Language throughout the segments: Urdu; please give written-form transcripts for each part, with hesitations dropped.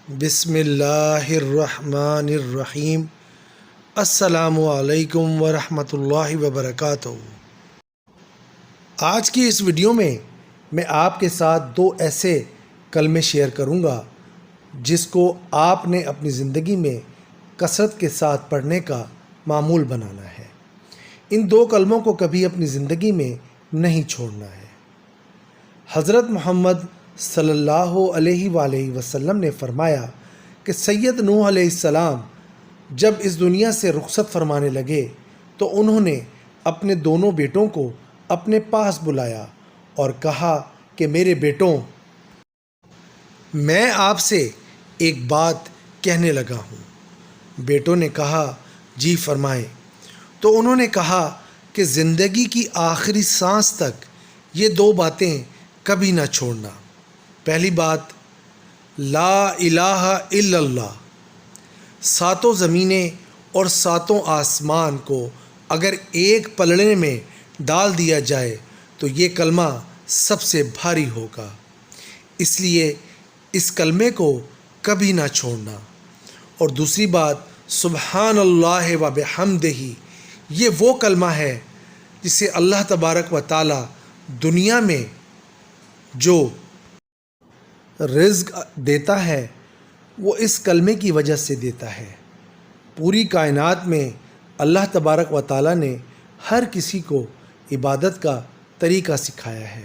بسم اللہ الرحمن الرحیم۔ السلام علیکم ورحمۃ اللہ وبرکاتہ۔ آج کی اس ویڈیو میں آپ کے ساتھ دو ایسے کلمے شیئر کروں گا جس کو آپ نے اپنی زندگی میں کثرت کے ساتھ پڑھنے کا معمول بنانا ہے۔ ان دو کلموں کو کبھی اپنی زندگی میں نہیں چھوڑنا ہے۔ حضرت محمد صلی اللہ علیہ وآلہ وسلم نے فرمایا کہ سید نوح علیہ السلام جب اس دنیا سے رخصت فرمانے لگے تو انہوں نے اپنے دونوں بیٹوں کو اپنے پاس بلایا اور کہا کہ میرے بیٹوں، میں آپ سے ایک بات کہنے لگا ہوں۔ بیٹوں نے کہا جی فرمائیں۔ تو انہوں نے کہا کہ زندگی کی آخری سانس تک یہ دو باتیں کبھی نہ چھوڑنا۔ پہلی بات، لا الہ الا اللہ۔ ساتوں زمینیں اور ساتوں آسمان کو اگر ایک پلڑے میں ڈال دیا جائے تو یہ کلمہ سب سے بھاری ہوگا، اس لیے اس کلمے کو کبھی نہ چھوڑنا۔ اور دوسری بات، سبحان اللہ و بحمدہ، یہ وہ کلمہ ہے جسے اللہ تبارک و تعالی دنیا میں جو رزق دیتا ہے وہ اس کلمے کی وجہ سے دیتا ہے۔ پوری کائنات میں اللہ تبارک و تعالی نے ہر کسی کو عبادت کا طریقہ سکھایا ہے،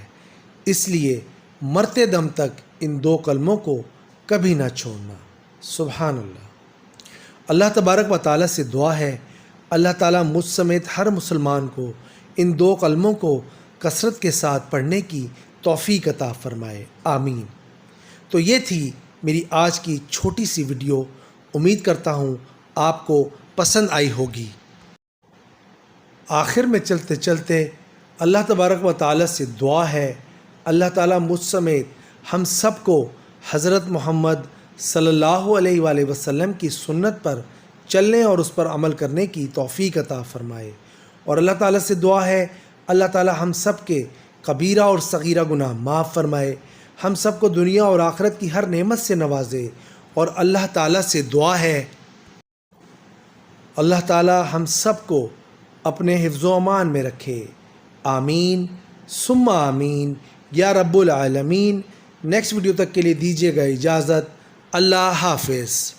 اس لیے مرتے دم تک ان دو کلموں کو کبھی نہ چھوڑنا۔ سبحان اللہ۔ اللہ تبارک و تعالی سے دعا ہے اللہ تعالیٰ مجھ سمیت ہر مسلمان کو ان دو کلموں کو کثرت کے ساتھ پڑھنے کی توفیق عطا فرمائے، آمین۔ تو یہ تھی میری آج کی چھوٹی سی ویڈیو، امید کرتا ہوں آپ کو پسند آئی ہوگی۔ آخر میں چلتے چلتے اللہ تبارک و تعالی سے دعا ہے اللہ تعالیٰ مجھ سمیت ہم سب کو حضرت محمد صلی اللہ علیہ وآلہ وسلم کی سنت پر چلنے اور اس پر عمل کرنے کی توفیق عطا فرمائے۔ اور اللہ تعالیٰ سے دعا ہے اللہ تعالیٰ ہم سب کے کبیرہ اور صغیرہ گناہ معاف فرمائے، ہم سب کو دنیا اور آخرت کی ہر نعمت سے نوازے۔ اور اللہ تعالیٰ سے دعا ہے اللہ تعالیٰ ہم سب کو اپنے حفظ و امان میں رکھے، آمین ثم آمین یا رب العالمین۔ نیکسٹ ویڈیو تک کے لیے دیجیے گا اجازت۔ اللہ حافظ۔